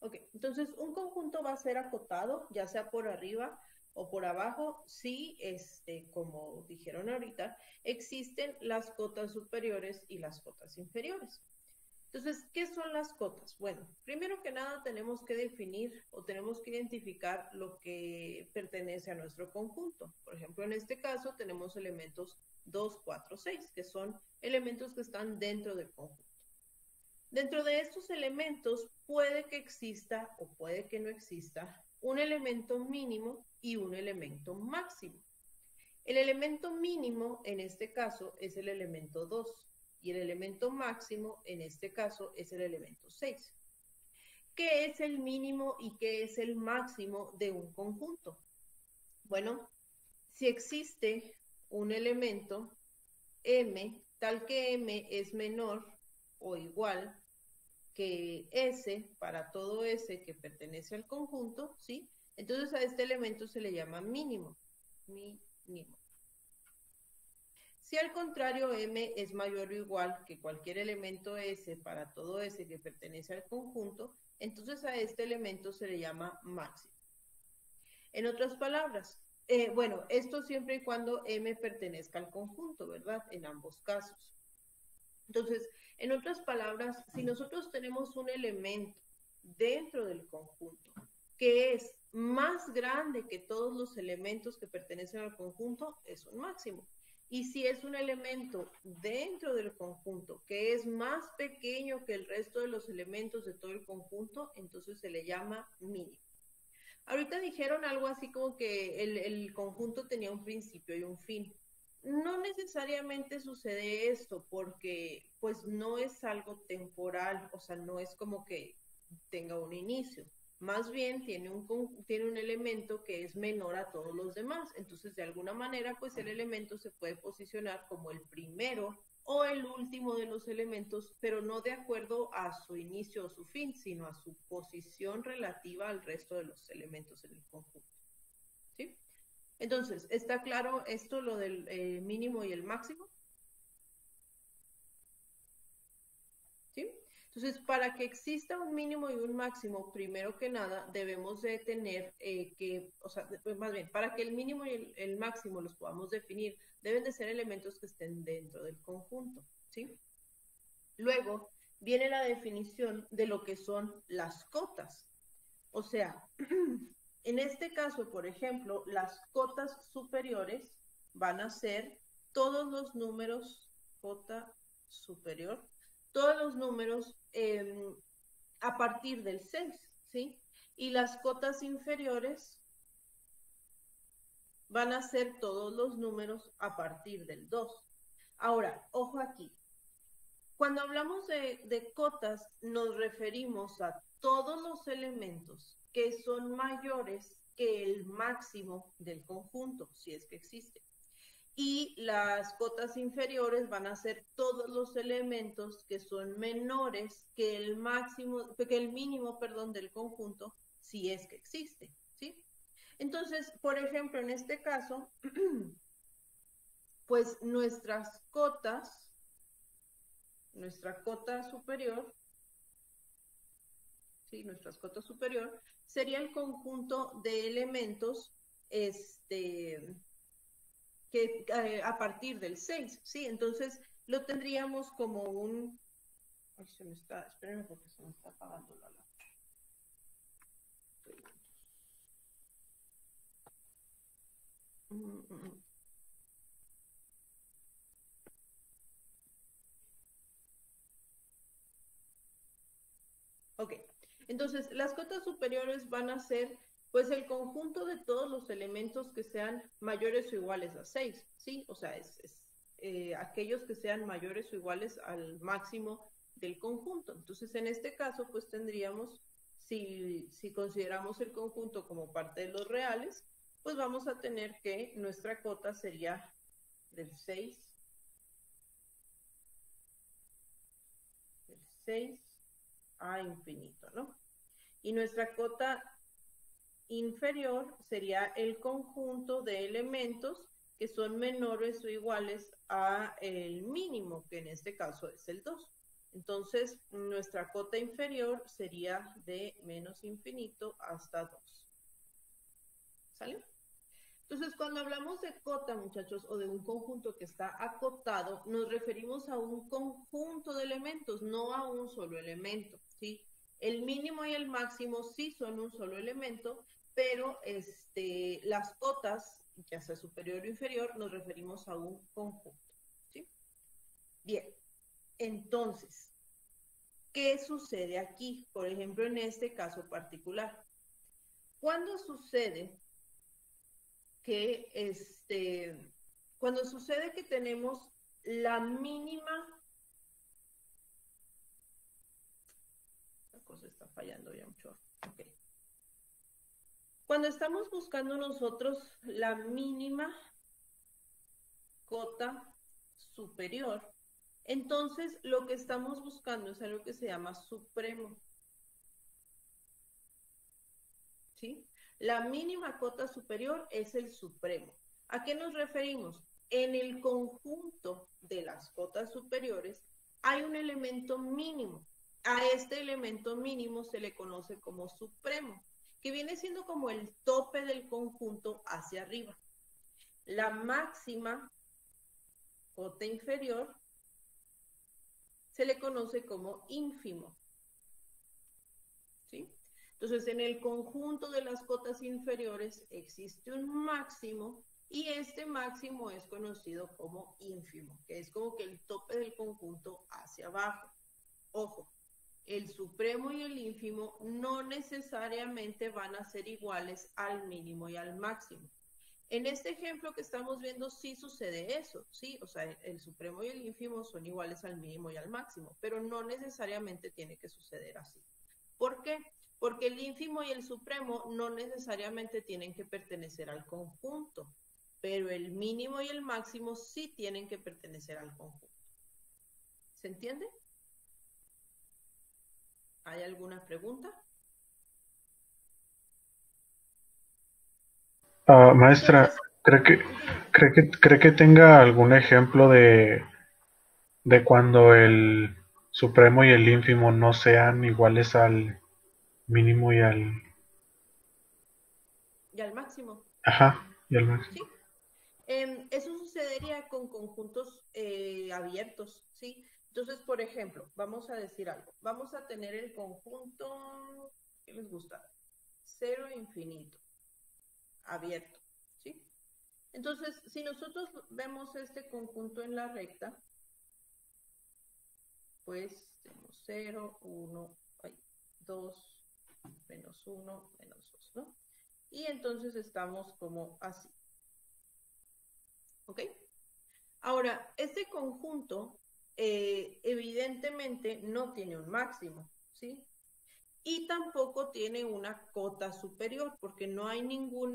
Ok, entonces un conjunto va a ser acotado, ya sea por arriba o por abajo, si, como dijeron ahorita, existen las cotas superiores y las cotas inferiores. Entonces, ¿qué son las cotas? Bueno, primero que nada tenemos que definir o tenemos que identificar lo que pertenece a nuestro conjunto. Por ejemplo, en este caso tenemos elementos 2, 4, 6, que son elementos que están dentro del conjunto. Dentro de estos elementos puede que exista o puede que no exista un elemento mínimo y un elemento máximo. El elemento mínimo en este caso es el elemento 2 y el elemento máximo en este caso es el elemento 6. ¿Qué es el mínimo y qué es el máximo de un conjunto? Bueno, si existe un elemento m, tal que m es menor o igual que S para todo S que pertenece al conjunto, ¿sí? Entonces a este elemento se le llama mínimo. Mínimo. Si al contrario M es mayor o igual que cualquier elemento S para todo S que pertenece al conjunto, entonces a este elemento se le llama máximo. En otras palabras, bueno, esto siempre y cuando M pertenezca al conjunto, ¿verdad? En ambos casos. Entonces, en otras palabras, si nosotros tenemos un elemento dentro del conjunto que es más grande que todos los elementos que pertenecen al conjunto, es un máximo. Y si es un elemento dentro del conjunto que es más pequeño que el resto de los elementos de todo el conjunto, entonces se le llama mínimo. Ahorita dijeron algo así como que el conjunto tenía un principio y un fin. No necesariamente sucede esto porque pues no es algo temporal, o sea, no es como que tenga un inicio. Más bien tiene un elemento que es menor a todos los demás. Entonces, de alguna manera, pues el elemento se puede posicionar como el primero o el último de los elementos, pero no de acuerdo a su inicio o su fin, sino a su posición relativa al resto de los elementos en el conjunto. ¿Sí? Entonces, ¿está claro esto, lo del mínimo y el máximo? ¿Sí? Entonces, para que exista un mínimo y un máximo, primero que nada, debemos de tener o sea, pues más bien, para que el mínimo y el máximo los podamos definir, deben de ser elementos que estén dentro del conjunto, ¿sí? Luego, viene la definición de lo que son las cotas. O sea, en este caso, por ejemplo, las cotas superiores van a ser todos los números, cota superior, todos los números a partir del 6, ¿sí? Y las cotas inferiores van a ser todos los números a partir del 2. Ahora, ojo aquí. Cuando hablamos de cotas, nos referimos a todos los elementos que son mayores que el máximo del conjunto, si es que existe. Y las cotas inferiores van a ser todos los elementos que son menores que el máximo, que el mínimo, perdón, del conjunto, si es que existe, ¿sí? Entonces, por ejemplo, en este caso, pues nuestra cota superior, ¿sí? Nuestra cota superior sería el conjunto de elementos, que a partir del 6, ¿sí? Entonces lo tendríamos como un... Ay, se me está... Espérenme porque se me está apagando la lámpara. Ok, entonces las cotas superiores van a ser pues el conjunto de todos los elementos que sean mayores o iguales a 6, ¿sí? O sea, aquellos que sean mayores o iguales al máximo del conjunto. Entonces, en este caso, pues tendríamos, si consideramos el conjunto como parte de los reales, pues vamos a tener que nuestra cota sería del 6 a infinito, ¿no? Y nuestra cota inferior sería el conjunto de elementos que son menores o iguales a el mínimo, que en este caso es el 2. Entonces, nuestra cota inferior sería de menos infinito hasta 2. ¿Sale? Entonces, cuando hablamos de cota, muchachos, o de un conjunto que está acotado, nos referimos a un conjunto de elementos, no a un solo elemento, ¿sí? El mínimo y el máximo sí son un solo elemento, pero las cotas, ya sea superior o inferior, nos referimos a un conjunto, ¿sí? Bien, entonces, ¿qué sucede aquí? Por ejemplo, en este caso particular. ¿Cuándo sucede que cuando sucede que tenemos la mínima, la cosa está fallando ya mucho, okay. Cuando estamos buscando nosotros la mínima cota superior, entonces lo que estamos buscando es algo que se llama supremo, ¿sí? La mínima cota superior es el supremo. ¿A qué nos referimos? En el conjunto de las cotas superiores hay un elemento mínimo. A este elemento mínimo se le conoce como supremo, que viene siendo como el tope del conjunto hacia arriba. La máxima cota inferior se le conoce como ínfimo, ¿sí? Entonces, en el conjunto de las cotas inferiores existe un máximo y este máximo es conocido como ínfimo, que es como que el tope del conjunto hacia abajo. Ojo, el supremo y el ínfimo no necesariamente van a ser iguales al mínimo y al máximo. En este ejemplo que estamos viendo sí sucede eso, ¿sí? O sea, el supremo y el ínfimo son iguales al mínimo y al máximo, pero no necesariamente tiene que suceder así. ¿Por qué? Porque el ínfimo y el supremo no necesariamente tienen que pertenecer al conjunto, pero el mínimo y el máximo sí tienen que pertenecer al conjunto. ¿Se entiende? ¿Hay alguna pregunta? Maestra, Entonces, ¿cree que tenga algún ejemplo de cuando el supremo y el ínfimo no sean iguales al mínimo y al... y al máximo, Ajá, y al máximo? ¿sí? Eso sucedería con conjuntos abiertos, ¿sí? Entonces, por ejemplo, vamos a decir algo. Vamos a tener el conjunto, ¿qué les gusta? 0, infinito, abierto, ¿sí? Entonces, si nosotros vemos este conjunto en la recta, pues tenemos 0, 1, 2, menos 1, menos 2, ¿no? Y entonces estamos como así, ¿ok? Ahora, este conjunto evidentemente no tiene un máximo, ¿sí? Y tampoco tiene una cota superior, porque no hay ningún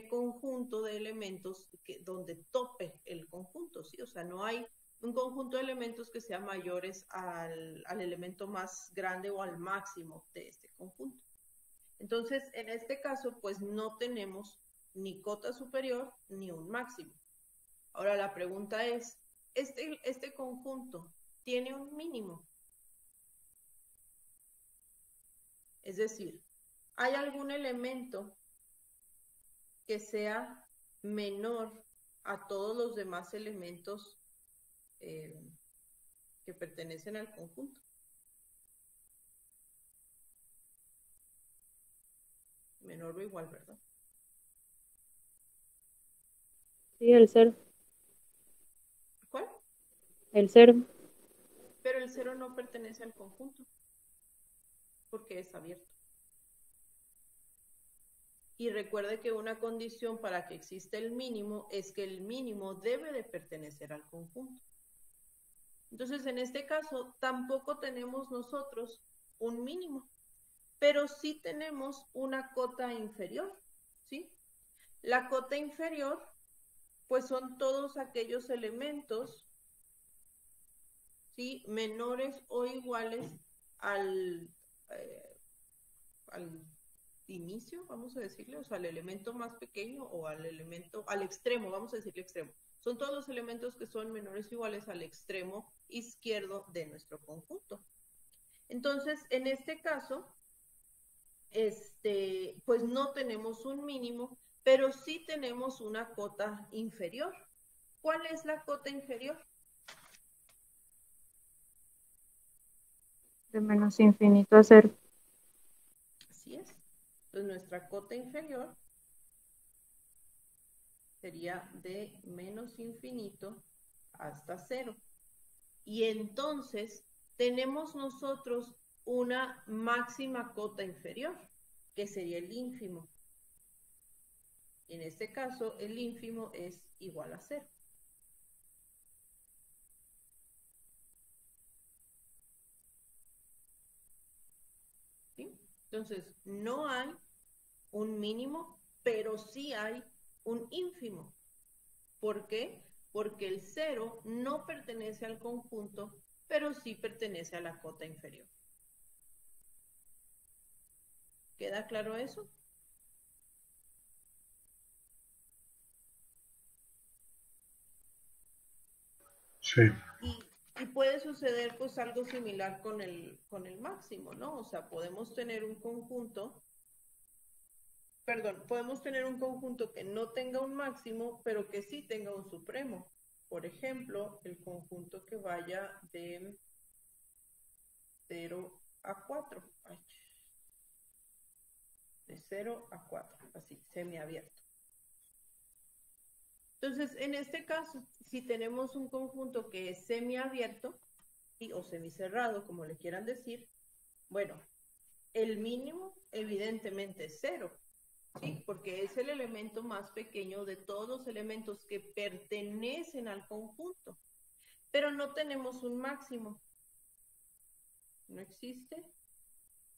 conjunto de elementos donde tope el conjunto, ¿sí? O sea, no hay un conjunto de elementos que sea mayores al elemento más grande o al máximo de este conjunto. Entonces, en este caso, pues no tenemos ni cota superior ni un máximo. Ahora la pregunta es, ¿este conjunto tiene un mínimo? Es decir, ¿hay algún elemento que sea menor a todos los demás elementos eh, que pertenecen al conjunto? Menor o igual, ¿verdad? Sí, el cero. ¿Cuál? El cero. Pero el cero no pertenece al conjunto porque es abierto. Y recuerde que una condición para que exista el mínimo es que el mínimo debe de pertenecer al conjunto. Entonces, en este caso, tampoco tenemos nosotros un mínimo, pero sí tenemos una cota inferior, ¿sí? La cota inferior, pues son todos aquellos elementos, ¿sí? Menores o iguales al, al inicio, vamos a decirle, o sea, al elemento más pequeño o al elemento, al extremo, vamos a decirle extremo. Son todos los elementos que son menores o iguales al extremo izquierdo de nuestro conjunto. Entonces, en este caso, pues no tenemos un mínimo, pero sí tenemos una cota inferior. ¿Cuál es la cota inferior? De menos infinito a cero. Así es. Entonces nuestra cota inferior sería de menos infinito hasta cero. Y entonces tenemos nosotros una máxima cota inferior, que sería el ínfimo. En este caso, el ínfimo es igual a cero. ¿Sí? Entonces, no hay un mínimo, pero sí hay un ínfimo. ¿Por qué? Porque el cero no pertenece al conjunto, pero sí pertenece a la cota inferior. ¿Queda claro eso? Sí. Y puede suceder pues algo similar con el máximo, ¿no? O sea, podemos tener un conjunto, podemos tener un conjunto que no tenga un máximo, pero que sí tenga un supremo. Por ejemplo, el conjunto que vaya de 0 a 4. Ay, de 0 a 4, así, semiabierto. Entonces, en este caso, si tenemos un conjunto que es semiabierto, ¿sí? O semicerrado, como le quieran decir, bueno, el mínimo evidentemente es 0, ¿sí? Porque es el elemento más pequeño de todos los elementos que pertenecen al conjunto. Pero no tenemos un máximo. No existe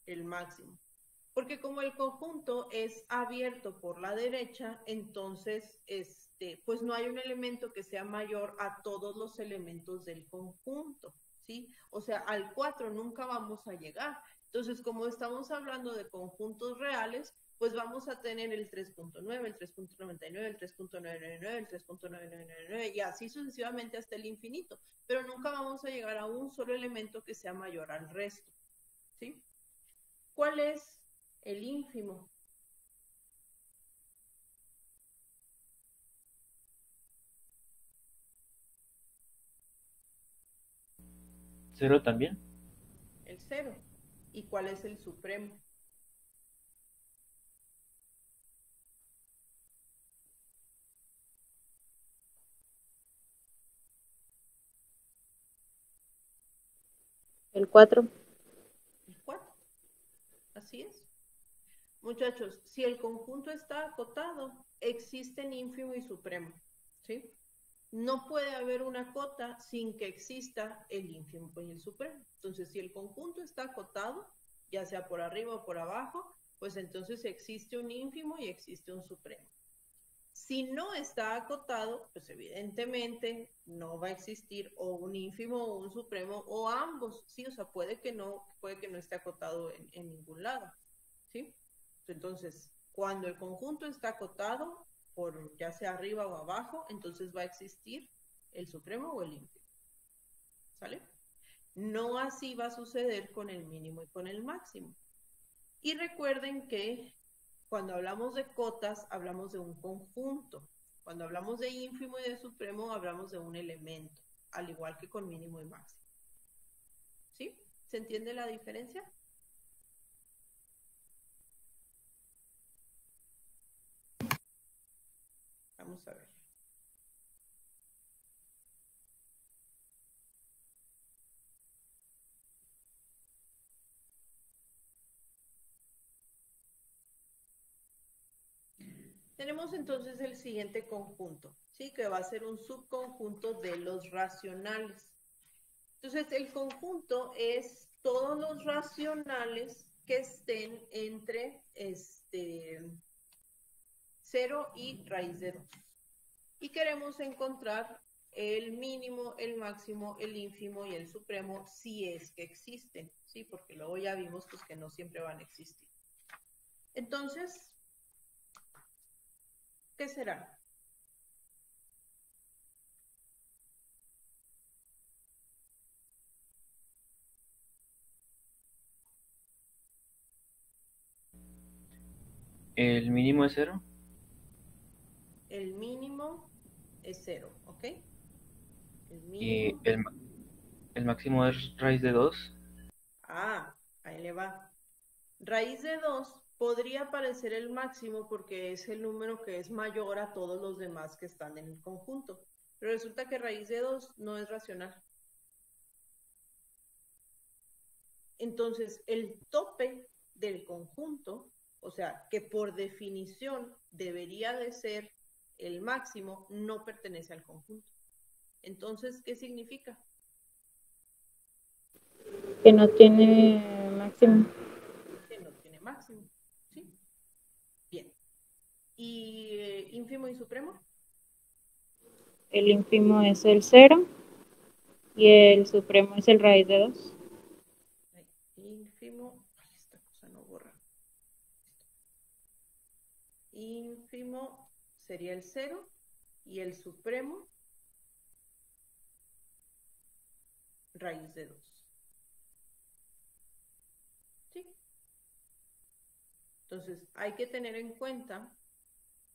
el máximo. Porque como el conjunto es abierto por la derecha, entonces pues no hay un elemento que sea mayor a todos los elementos del conjunto, ¿sí? O sea, al 4 nunca vamos a llegar. Entonces, como estamos hablando de conjuntos reales, pues vamos a tener el 3.9, el 3.99, el 3.999, el 3.999 y así sucesivamente hasta el infinito. Pero nunca vamos a llegar a un solo elemento que sea mayor al resto, ¿sí? ¿Cuál es el ínfimo? ¿Cero también? El 0. ¿Y cuál es el supremo? El 4. El 4. Así es. Muchachos, si el conjunto está acotado, existen ínfimo y supremo, ¿sí? No puede haber una cota sin que exista el ínfimo y el supremo. Entonces, si el conjunto está acotado, ya sea por arriba o por abajo, pues entonces existe un ínfimo y existe un supremo. Si no está acotado, pues evidentemente no va a existir o un ínfimo o un supremo o ambos, ¿sí? O sea, puede que no esté acotado en ningún lado, ¿sí? Entonces, cuando el conjunto está acotado, por ya sea arriba o abajo, entonces va a existir el supremo o el ínfimo, ¿sale? No así va a suceder con el mínimo y con el máximo. Y recuerden que cuando hablamos de cotas, hablamos de un conjunto. Cuando hablamos de ínfimo y de supremo, hablamos de un elemento, al igual que con mínimo y máximo. ¿Sí? ¿Se entiende la diferencia? Vamos a ver. Tenemos entonces el siguiente conjunto, ¿sí? Que va a ser un subconjunto de los racionales. Entonces, el conjunto es todos los racionales que estén entre 0 y raíz de 2. Y queremos encontrar el mínimo, el máximo, el ínfimo y el supremo si es que existen, ¿sí? Porque luego ya vimos pues, que no siempre van a existir. Entonces, ¿qué será? El mínimo es 0. El mínimo es 0, ¿ok? El Y mínimo. el máximo es raíz de 2. Ah, ahí le va. Raíz de 2 podría parecer el máximo porque es el número que es mayor a todos los demás que están en el conjunto. Pero resulta que raíz de 2 no es racional. Entonces, el tope del conjunto, o sea, que por definición debería de ser el máximo, no pertenece al conjunto. Entonces, ¿qué significa? Que no tiene máximo. Que no tiene máximo, ¿sí? Bien. ¿Y ínfimo y supremo? El ínfimo es el 0 y el supremo es el raíz de 2. Ínfimo, ay, esta cosa no borra. Ínfimo sería el 0 y el supremo, raíz de 2. ¿Sí? Entonces, hay que tener en cuenta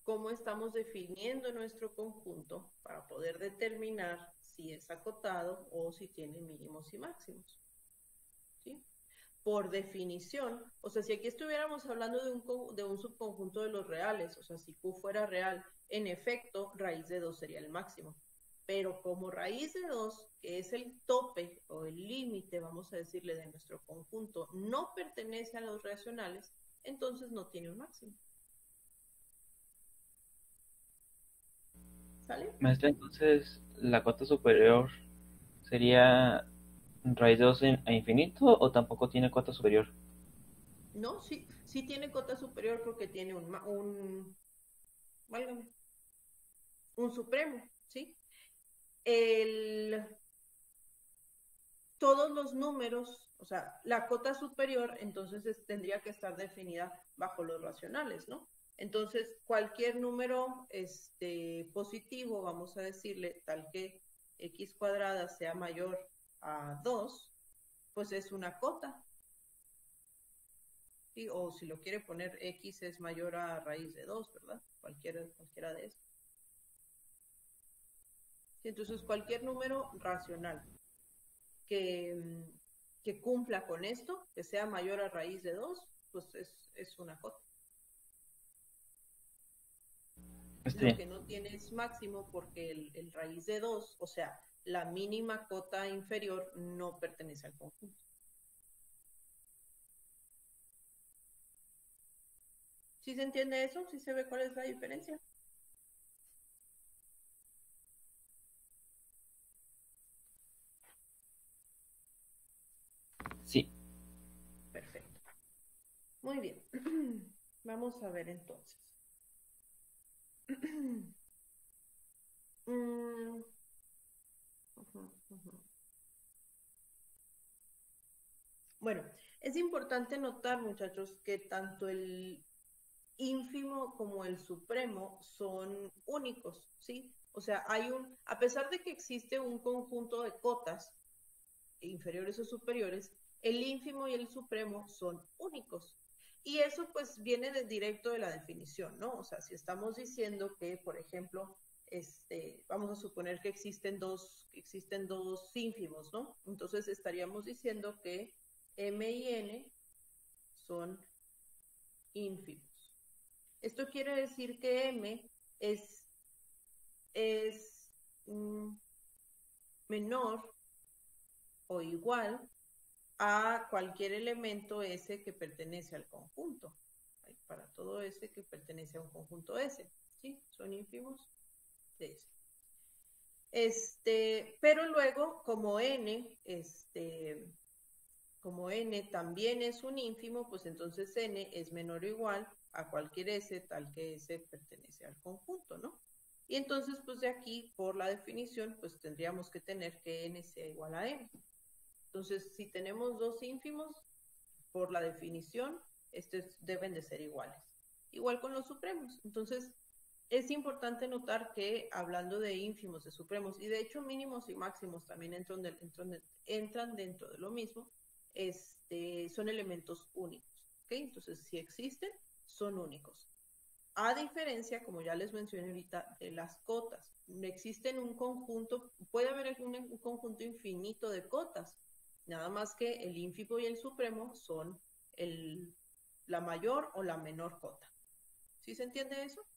cómo estamos definiendo nuestro conjunto para poder determinar si es acotado o si tiene mínimos y máximos. ¿Sí? Por definición, o sea, si aquí estuviéramos hablando de un subconjunto de los reales, o sea, si Q fuera real, en efecto, raíz de 2 sería el máximo. Pero como raíz de 2, que es el tope o el límite, vamos a decirle, de nuestro conjunto, no pertenece a los racionales, entonces no tiene un máximo. ¿Sale? Maestra, entonces, la cota superior sería raíz de 2 a infinito o tampoco tiene cota superior. No, sí, sí tiene cota superior porque tiene válgame, un supremo, ¿sí? Todos los números, o sea, la cota superior, entonces tendría que estar definida bajo los racionales, ¿no? Entonces, cualquier número positivo, vamos a decirle, tal que x cuadrada sea mayor a 2, pues es una cota. ¿Sí? O si lo quiere poner x es mayor a raíz de 2, ¿verdad? Cualquiera de esos. ¿Sí? Entonces, cualquier número racional que, que cumpla con esto, que sea mayor a raíz de 2, pues es una cota. Está Lo bien. que no tiene es máximo porque el raíz de 2, o sea, la mínima cota inferior no pertenece al conjunto. ¿Sí se entiende eso? ¿Sí se ve cuál es la diferencia? Sí. Perfecto. Muy bien. Vamos a ver entonces. Mm, ujú, ujú. Bueno, es importante notar, muchachos, que tanto el ínfimo como el supremo son únicos, ¿sí? O sea, a pesar de que existe un conjunto de cotas inferiores o superiores, el ínfimo y el supremo son únicos. Y eso pues viene directo de la definición, ¿no? O sea, si estamos diciendo que, por ejemplo, vamos a suponer que existen dos ínfimos, ¿no? Entonces estaríamos diciendo que M y N son ínfimos. Esto quiere decir que M es menor o igual a cualquier elemento S que pertenece al conjunto. Para todo S que pertenece a un conjunto S, ¿sí? Son ínfimos de S. Pero luego, como N también es un ínfimo, pues entonces N es menor o igual a cualquier S tal que S pertenece al conjunto, ¿no? Y entonces, pues de aquí, por la definición, pues tendríamos que tener que N sea igual a M. Entonces, si tenemos dos ínfimos, por la definición, estos deben de ser iguales. Igual con los supremos. Entonces, es importante notar que hablando de ínfimos, de supremos, y de hecho mínimos y máximos también entran dentro de lo mismo, son elementos únicos. ¿Okay? Entonces, si existen, son únicos. A diferencia, como ya les mencioné ahorita, de las cotas. Existen un conjunto, puede haber un conjunto infinito de cotas, nada más que el ínfimo y el supremo son la mayor o la menor cota. ¿Sí se entiende eso?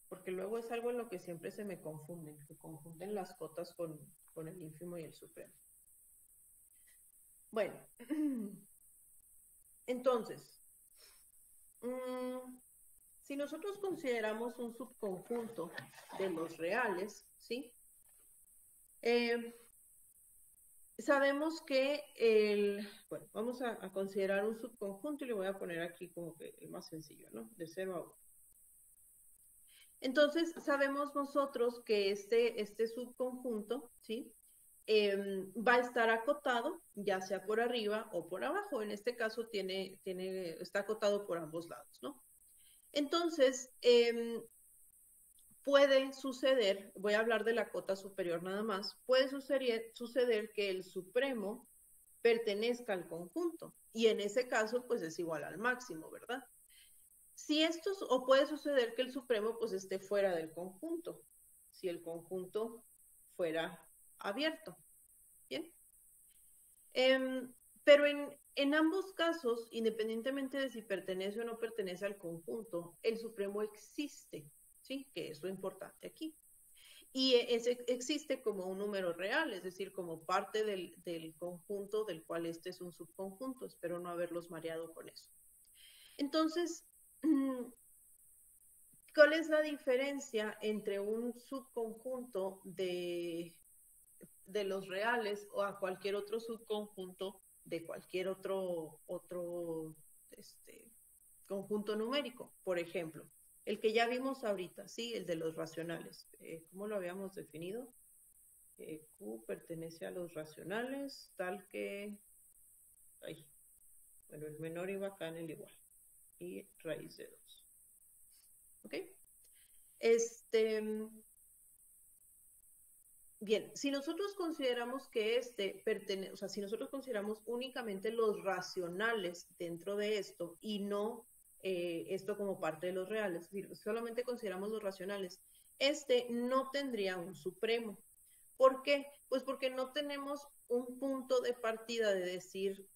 Porque luego es algo en lo que siempre se me confunden, que confunden las cotas con el ínfimo y el supremo. Bueno, entonces, si nosotros consideramos un subconjunto de los reales, ¿sí? Sabemos que bueno, vamos a considerar un subconjunto y le voy a poner aquí como que el más sencillo, ¿no? De 0 a 1. Entonces, sabemos nosotros que este subconjunto, ¿sí? Va a estar acotado, ya sea por arriba o por abajo. En este caso está acotado por ambos lados, ¿no? Entonces, puede suceder, voy a hablar de la cota superior nada más, puede suceder que el supremo pertenezca al conjunto y en ese caso pues es igual al máximo, ¿verdad? O puede suceder que el supremo pues esté fuera del conjunto, si el conjunto fuera abierto, ¿bien? Pero en ambos casos, independientemente de si pertenece o no pertenece al conjunto, el supremo existe, ¿sí? Que es lo importante aquí. Y existe como un número real, es decir, como parte del conjunto del cual este es un subconjunto. Espero no haberlos mareado con eso. Entonces, ¿cuál es la diferencia entre un subconjunto de los reales o a cualquier otro subconjunto de cualquier otro conjunto numérico? Por ejemplo, el que ya vimos ahorita, sí, el de los racionales. ¿Cómo lo habíamos definido? Q pertenece a los racionales, tal que... bueno, el menor iba acá en el igual. Y raíz de 2. ¿Ok? Bien, si nosotros consideramos que si nosotros consideramos únicamente los racionales dentro de esto y no esto como parte de los reales, es decir, solamente consideramos los racionales, no tendría un supremo. ¿Por qué? Pues porque no tenemos un punto de partida de decir,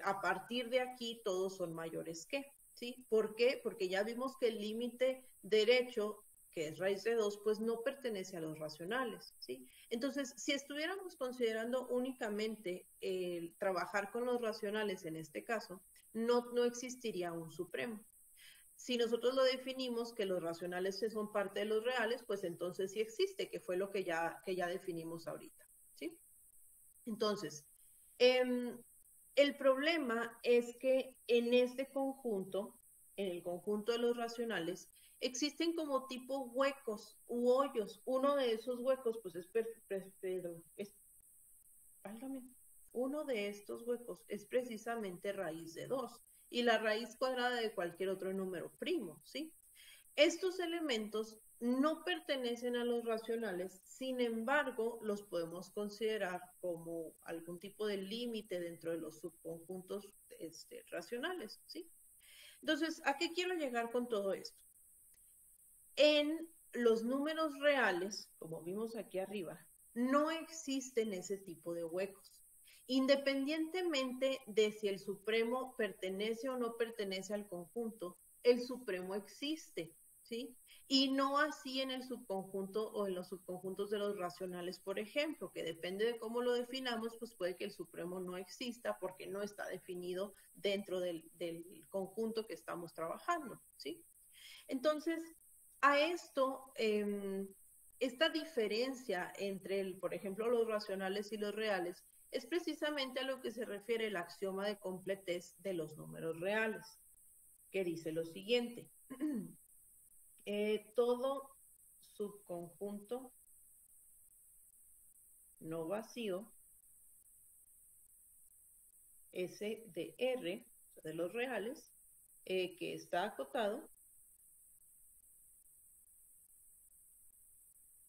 a partir de aquí todos son mayores que, ¿sí? ¿Por qué? Porque ya vimos que el límite derecho, que es raíz de 2, pues no pertenece a los racionales, ¿sí? Entonces, si estuviéramos considerando únicamente el trabajar con los racionales en este caso, no existiría un supremo. Si nosotros lo definimos que los racionales son parte de los reales, pues entonces sí existe, que fue lo que ya definimos ahorita, ¿sí? Entonces, el problema es que en este conjunto, en el conjunto de los racionales, existen como tipo huecos u hoyos. Uno de esos huecos, pues uno de estos huecos es precisamente raíz de 2 y la raíz cuadrada de cualquier otro número primo, ¿sí? Estos elementos no pertenecen a los racionales, sin embargo, los podemos considerar como algún tipo de límite dentro de los subconjuntos racionales, ¿sí? Entonces, ¿a qué quiero llegar con todo esto? En los números reales, como vimos aquí arriba, no existen ese tipo de huecos. Independientemente de si el supremo pertenece o no pertenece al conjunto, el supremo existe, ¿sí? Y no así en el subconjunto o en los subconjuntos de los racionales, por ejemplo, que depende de cómo lo definamos, pues puede que el supremo no exista porque no está definido dentro del conjunto que estamos trabajando, ¿sí? Entonces, a esto, esta diferencia entre, por ejemplo, los racionales y los reales, es precisamente a lo que se refiere el axioma de completez de los números reales, que dice lo siguiente. Todo subconjunto no vacío S de R, de los reales, que está acotado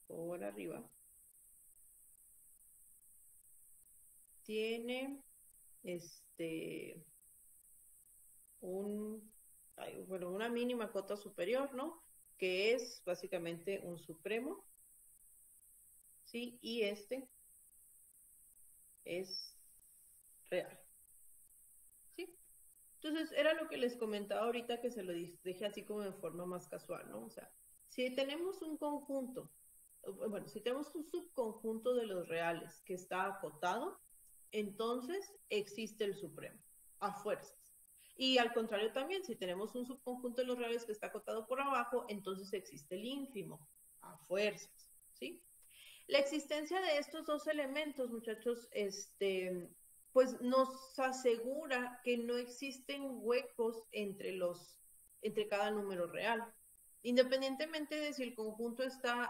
por arriba, tiene un bueno, una mínima cota superior, ¿no? Que es básicamente un supremo, ¿sí? Y este es real, ¿sí? Entonces, era lo que les comentaba ahorita, que se lo dejé así como de forma más casual, ¿no? O sea, si tenemos un conjunto, bueno, si tenemos un subconjunto de los reales que está acotado, entonces existe el supremo, a fuerzas. Y al contrario también, si tenemos un subconjunto de los reales que está acotado por abajo, entonces existe el ínfimo, a fuerzas, ¿sí? La existencia de estos dos elementos, muchachos, pues nos asegura que no existen huecos entre cada número real. Independientemente de si el conjunto está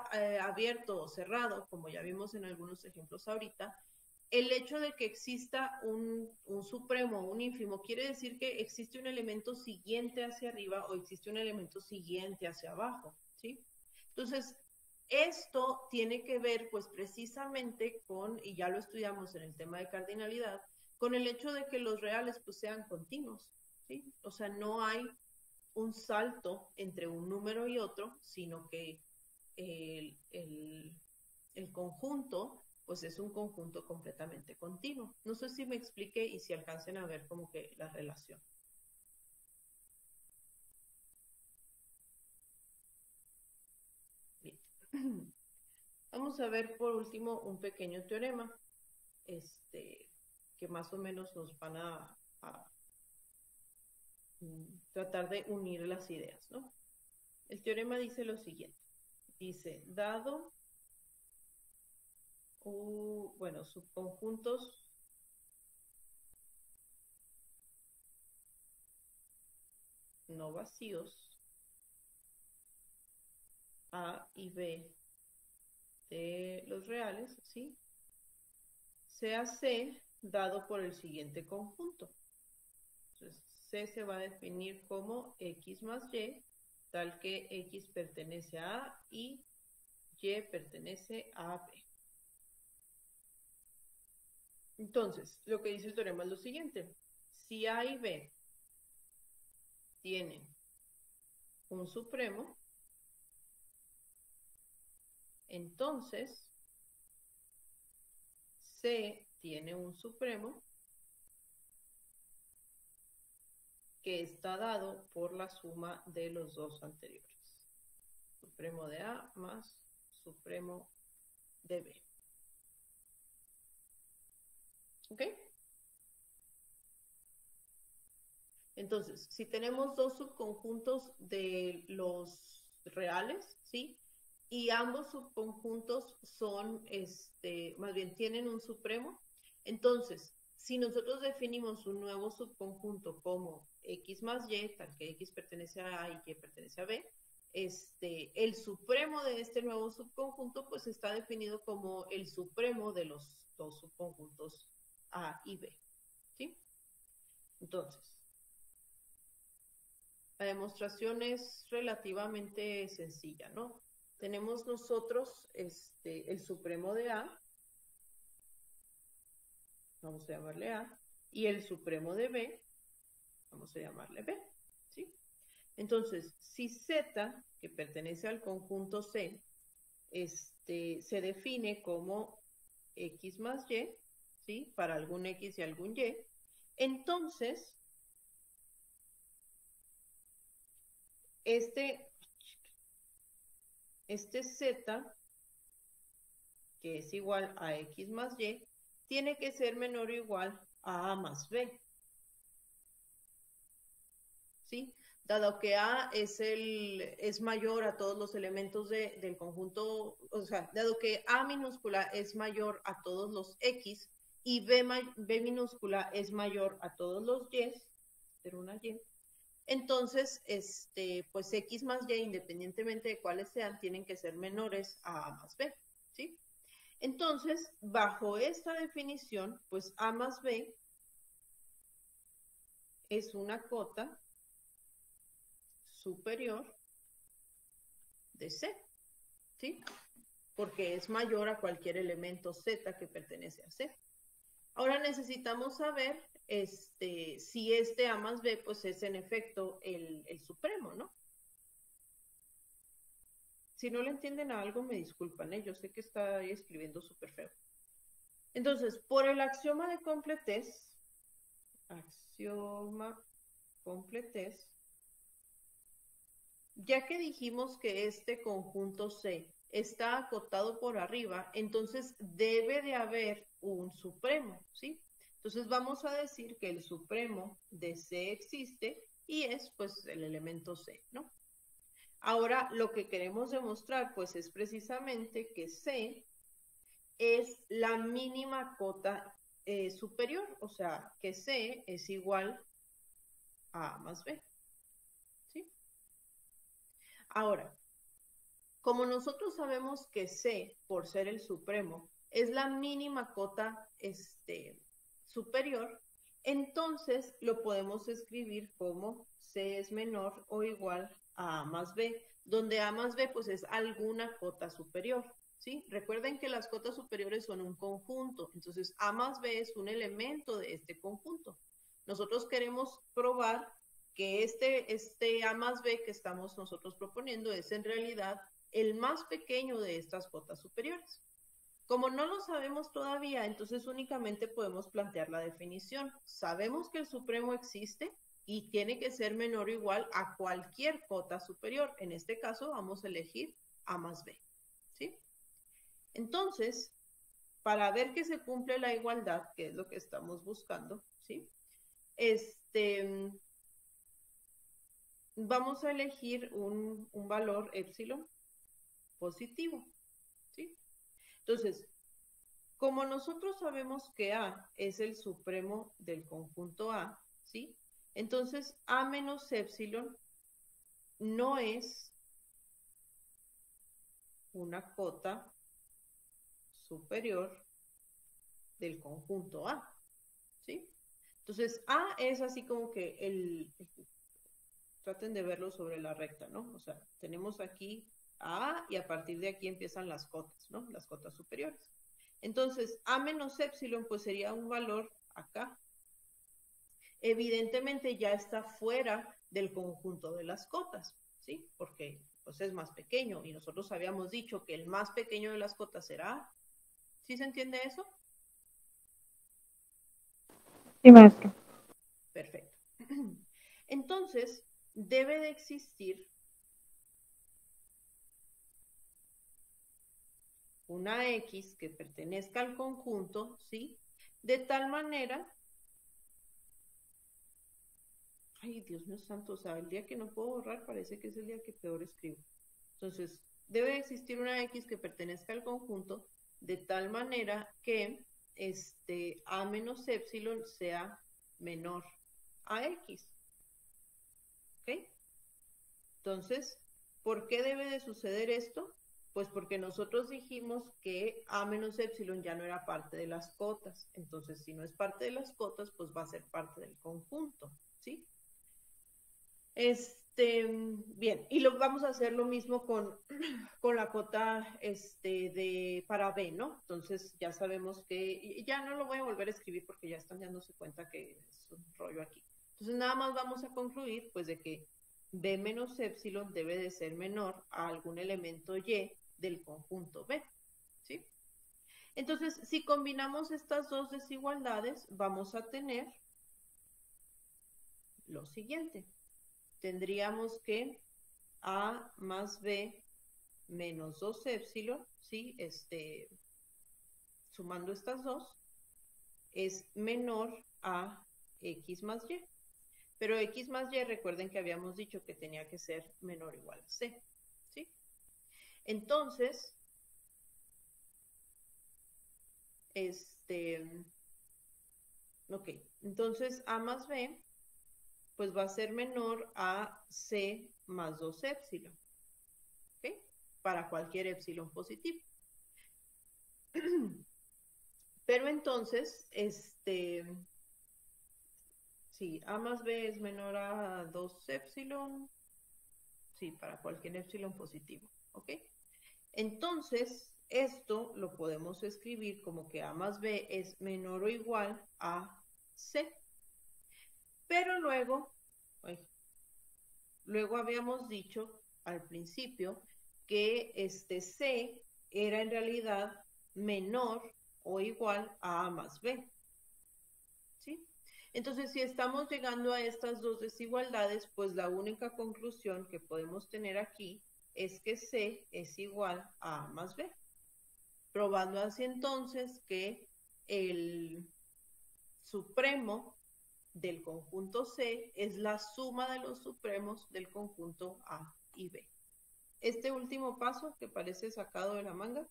abierto o cerrado, como ya vimos en algunos ejemplos ahorita, el hecho de que exista un supremo o un ínfimo quiere decir que existe un elemento siguiente hacia arriba o existe un elemento siguiente hacia abajo, ¿sí? Entonces, esto tiene que ver, pues, precisamente con, y ya lo estudiamos en el tema de cardinalidad, con el hecho de que los reales, pues, sean continuos, ¿sí? O sea, no hay un salto entre un número y otro, sino que el, el, el conjunto, pues, es un conjunto completamente continuo. No sé si me expliqué y si alcancen a ver como que la relación. Bien. Vamos a ver por último un pequeño teorema, que más o menos nos van a tratar de unir las ideas, ¿no? El teorema dice lo siguiente. Dice, dado, bueno, subconjuntos no vacíos, A y B de los reales, ¿sí? Sea C dado por el siguiente conjunto. Entonces, C se va a definir como X más Y, tal que X pertenece a A y Y pertenece a B. Entonces, lo que dice el teorema es lo siguiente. Si A y B tienen un supremo, entonces C tiene un supremo que está dado por la suma de los dos anteriores. Supremo de A más supremo de B. ¿Ok? Entonces, si tenemos dos subconjuntos de los reales, ¿sí? Y ambos subconjuntos son, más bien tienen un supremo, entonces, si nosotros definimos un nuevo subconjunto como X más Y, tal que X pertenece a A y Y pertenece a B, el supremo de este nuevo subconjunto, pues está definido como el supremo de los dos subconjuntos A y B, ¿sí? Entonces, la demostración es relativamente sencilla, ¿no? Tenemos nosotros el supremo de A, vamos a llamarle A, y el supremo de B, vamos a llamarle B, ¿sí? Entonces, si Z, que pertenece al conjunto C, se define como X más Y, ¿sí? Para algún X y algún Y, entonces, este Z, que es igual a X más Y, tiene que ser menor o igual a más B, ¿sí? Dado que A es mayor a todos los elementos del conjunto, o sea, dado que A minúscula es mayor a todos los X y B minúscula es mayor a todos los Y, pero una Y, entonces, pues X más Y, independientemente de cuáles sean, tienen que ser menores a más B, ¿sí? Entonces, bajo esta definición, pues A más B es una cota superior de C, ¿sí? Porque es mayor a cualquier elemento Z que pertenece a C. Ahora necesitamos saber si este A más B, pues es en efecto el supremo, ¿no? Si no le entienden a algo, me disculpan, ¿eh? Yo sé que está escribiendo súper feo. Entonces, por el axioma de completez, ya que dijimos que este conjunto C está acotado por arriba, entonces debe de haber un supremo, ¿sí? Entonces vamos a decir que el supremo de C existe y es pues el elemento C, ¿no? Ahora lo que queremos demostrar pues es precisamente que C es la mínima cota superior, o sea que C es igual a A más B, ¿sí? Ahora, como nosotros sabemos que C, por ser el supremo, es la mínima cota superior, entonces lo podemos escribir como C es menor o igual a A más B, donde A más B pues es alguna cota superior, ¿sí? Recuerden que las cotas superiores son un conjunto, entonces A más B es un elemento de este conjunto. Nosotros queremos probar que este A más B que estamos nosotros proponiendo es en realidad el más pequeño de estas cotas superiores. Como no lo sabemos todavía, entonces únicamente podemos plantear la definición. Sabemos que el supremo existe y tiene que ser menor o igual a cualquier cota superior. En este caso vamos a elegir A más B, ¿sí? Entonces, para ver que se cumple la igualdad, que es lo que estamos buscando, ¿sí? Vamos a elegir un valor epsilon positivo, ¿sí? Entonces, como nosotros sabemos que A es el supremo del conjunto A, ¿sí? Entonces, A menos epsilon no es una cota superior del conjunto A, ¿sí? Entonces, A es así como que traten de verlo sobre la recta, ¿no? O sea, tenemos aquí A y a partir de aquí empiezan las cotas, ¿no? Las cotas superiores. Entonces, A menos epsilon pues sería un valor acá. Evidentemente ya está fuera del conjunto de las cotas, ¿sí? Porque pues es más pequeño y nosotros habíamos dicho que el más pequeño de las cotas será A. ¿Sí se entiende eso? Sí, maestro. Perfecto. Entonces, debe de existir una X que pertenezca al conjunto, ¿sí? De tal manera... Ay, Dios mío santo, o sea, el día que no puedo borrar parece que es el día que peor escribo. Entonces, debe existir una X que pertenezca al conjunto de tal manera que A menos epsilon sea menor a X. ¿Ok? Entonces, ¿por qué debe de suceder esto? Pues porque nosotros dijimos que A menos epsilon ya no era parte de las cotas. Entonces, si no es parte de las cotas, pues va a ser parte del conjunto, ¿sí? Bien, y vamos a hacer lo mismo con la cota para B, ¿no? Entonces ya sabemos que, ya no lo voy a volver a escribir porque ya están dándose cuenta que es un rollo aquí. Entonces nada más vamos a concluir pues de que B menos epsilon debe de ser menor a algún elemento Y del conjunto B, ¿sí? Entonces, si combinamos estas dos desigualdades, vamos a tener lo siguiente. Tendríamos que A más B menos 2 epsilon, ¿sí? Sumando estas dos, es menor a X más Y. Pero X más Y, recuerden que habíamos dicho que tenía que ser menor o igual a C, ¿sí? Entonces, ok, entonces A más B, pues va a ser menor a C más 2 epsilon, ¿ok? Para cualquier epsilon positivo. Pero entonces, sí, A más B es menor a 2 epsilon, sí, para cualquier epsilon positivo, ¿ok? Entonces, esto lo podemos escribir como que A más B es menor o igual a C, Pero luego, ay, luego habíamos dicho al principio que este C era en realidad menor o igual a A más B. ¿Sí? Entonces, si estamos llegando a estas dos desigualdades, pues la única conclusión que podemos tener aquí es que C es igual a A más B, probando así entonces que el supremo del conjunto C es la suma de los supremos del conjunto A y B. Este último paso, que parece sacado de la manga,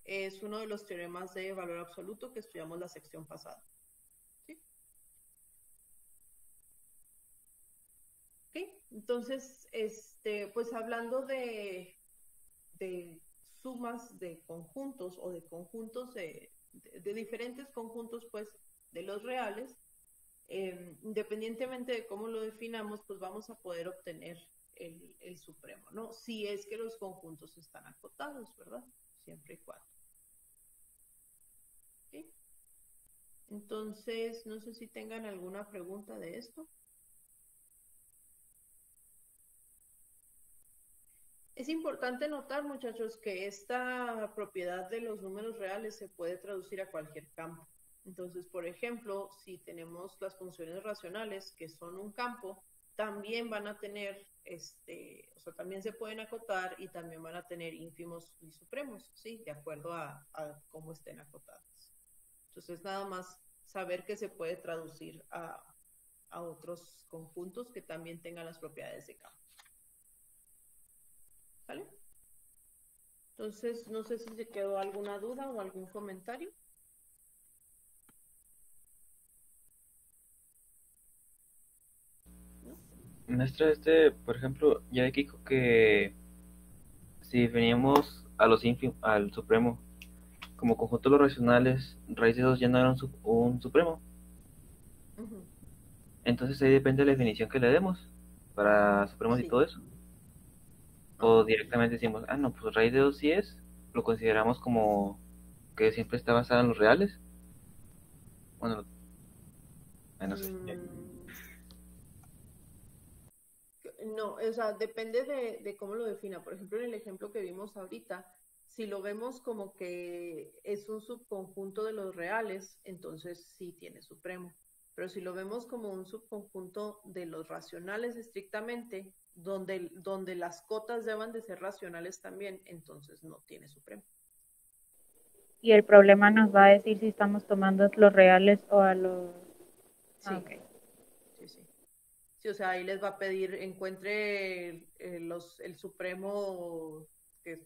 es uno de los teoremas de valor absoluto que estudiamos la sección pasada. ¿Sí? ¿Okay? Entonces, pues hablando de sumas de conjuntos o de conjuntos de diferentes conjuntos, pues, de los reales, independientemente de cómo lo definamos, pues vamos a poder obtener el supremo, ¿no? Si es que los conjuntos están acotados, ¿verdad? Siempre y cuando. ¿Sí? Entonces, no sé si tengan alguna pregunta de esto. Es importante notar, muchachos, que esta propiedad de los números reales se puede traducir a cualquier campo. Entonces, por ejemplo, si tenemos las funciones racionales, que son un campo, también van a tener, o sea, también se pueden acotar y también van a tener ínfimos y supremos, ¿sí? De acuerdo a cómo estén acotadas. Entonces, nada más saber que se puede traducir a otros conjuntos que también tengan las propiedades de campo. ¿Vale? Entonces, no sé si te quedó alguna duda o algún comentario. ¿No? Maestra, por ejemplo, ya ve que dijo que si definíamos a al supremo como conjunto de los racionales, raíz de 2 ya no era un supremo. Ujú. Entonces ahí depende de la definición que le demos para supremos y Sí. todo eso. O Ajá. directamente decimos, no, pues raíz de 2 sí es, lo consideramos como que siempre está basada en los reales. Bueno, no sé. No, o sea, depende de cómo lo defina. Por ejemplo, en el ejemplo que vimos ahorita, si lo vemos como que es un subconjunto de los reales, entonces sí tiene supremo. Pero si lo vemos como un subconjunto de los racionales estrictamente, donde las cotas deban de ser racionales también, entonces no tiene supremo. Y el problema nos va a decir si estamos tomando los reales o a los... Sí. Okay. Sí. Sí, o sea, ahí les va a pedir, encuentre el supremo, que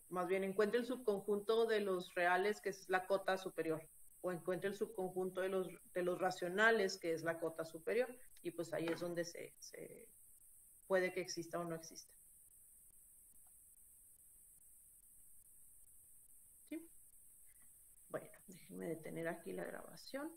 más bien encuentre el subconjunto de los reales, que es la cota superior, o encuentre el subconjunto de los racionales, que es la cota superior, y pues ahí es donde se puede que exista o no exista. ¿Sí? Bueno, déjenme detener aquí la grabación.